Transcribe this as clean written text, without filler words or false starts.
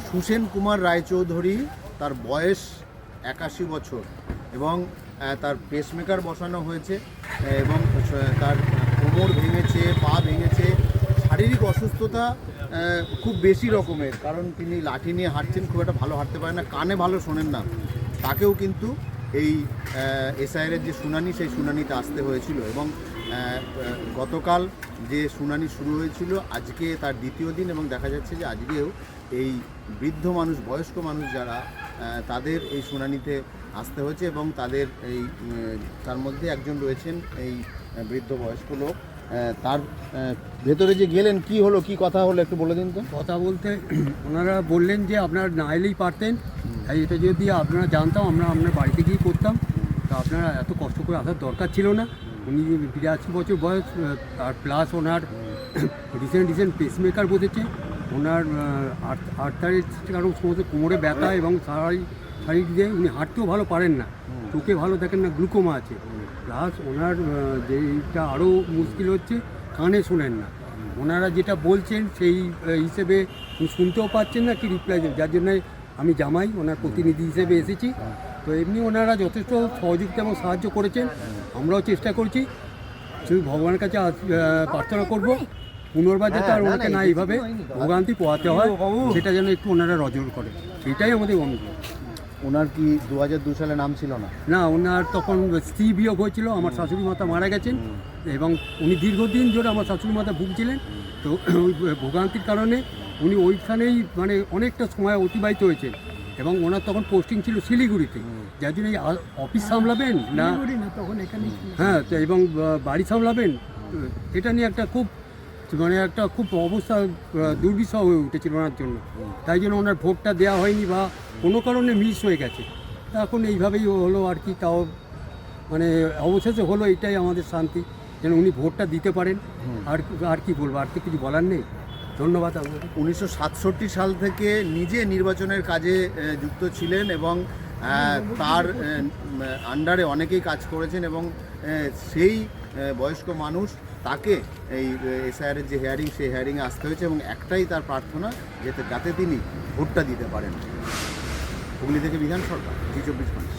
সুসেন কুমার রায়চৌধুরী, তার বয়স 81 বছর এবং তার পেসমেকার বসানো হয়েছে এবং তার কোমর ভেঙেছে, পা ভেঙেছে, শারীরিক অসুস্থতা খুব বেশি রকমের, কারণ তিনি লাঠি নিয়ে হাঁটছেন, খুব একটা ভালো হাঁটতে পারেন না, কানে ভালো শোনেন না। তাকেও কিন্তু এই এসআইআরের যে শুনানি, সেই শুনানিতে আসতে হয়েছিল এবং গতকাল যে শুনানি শুরু হয়েছিল, আজকে তার দ্বিতীয় দিন এবং দেখা যাচ্ছে যে আজকেও এই বৃদ্ধ মানুষ, বয়স্ক মানুষ যারা, তাদের এই শুনানিতে আসতে হয়েছে এবং তাদের তার মধ্যে একজন রয়েছেন এই বৃদ্ধ বয়স্ক লোক। তার ভেতরে যে গেলেন, কি হলো, কি কথা হলো একটু বলে দিন তো। কথা বলতে ওনারা বললেন যে আপনারা না এলেই পারতেন, এটা যদি আপনারা জানতাম আমরা আপনার বাড়িতে গিয়ে করতাম, তা আপনারা এত কষ্ট করে আসার দরকার ছিল না। উনি 82 বছর বয়স, আর প্লাস ওনার রিসেন্ট পেসমেকার বসেছে, ওনার আর্থারাইটিস কারণ সমস্ত কোমরে ব্যথা এবং শারীরিক দিয়ে উনি হাঁটতেও ভালো পারেন না, চোখে ভালো দেখেন না, গ্লুকোমা আছে, প্লাস ওনার যেটা আরও মুশকিল হচ্ছে কানে শোনেন না। ওনারা যেটা বলছেন সেই হিসেবে শুনতেও পাচ্ছেন না কি রিপ্লাই দেন, যার জন্য আমি জামাই ওনার প্রতিনিধি হিসেবে এসেছি। তো এমনি ওনারা যথেষ্ট সহযোগিতা এবং সাহায্য করেছেন, আমরাও চেষ্টা করছি। শুধু ভগবানের কাছে প্রার্থনা করব পুনর্বার যাতে আর ওনাকে না এইভাবে ভোগান্তি পোহাতে হয়, সেটা যেন একটু ওনারা রজন করে, এটাই আমাদের অনুরোধ। ওনার কি 2002 সালে নাম ছিল না? না, ওনার তখন স্ত্রী বিয়োগ হয়েছিল, আমার শাশুড়ি মাতা মারা গেছেন এবং উনি দীর্ঘদিন ধরে আমার শাশুড়ি মাতা ভুগছিলেন। তো ওই ভোগান্তির কারণে উনি ওইখানেই মানে অনেকটা সময় অতিবাহিত হয়েছে এবং ওনার তখন পোস্টিং ছিল শিলিগুড়িতে, যার জন্য এই অফিস সামলাবেন না তখন এখানে, হ্যাঁ, তো এবং বাড়ি সামলাবেন, এটা নিয়ে একটা খুব অবস্থা দুর্বিষহ হয়ে উঠেছিল ওনার জন্য। তাই জন্য ওনার ভোটটা দেওয়া হয়নি বা কোনো কারণে মিস হয়ে গেছে। এখন এইভাবেই হলো আর কি, তাও মানে অবশেষে হলো, এটাই আমাদের শান্তি যেন উনি ভোটটা দিতে পারেন। আর কি বলবো, আর তো কিছু বলার নেই। ধন্যবাদ আপনাকে। 1967 সাল থেকে নিজে নির্বাচনের কাজে যুক্ত ছিলেন এবং তার আন্ডারে অনেকেই কাজ করেছেন এবং সেই বয়স্ক মানুষ, তাকে এই এসআইআরের যে হেয়ারিং, সেই হেয়ারিংয়ে আসতে হয়েছে এবং একটাই তার প্রার্থনা, যাতে তিনি ভোটটা দিতে পারেন। হুগলি থেকে বিধান সরকার, জি 24 ঘন্টা।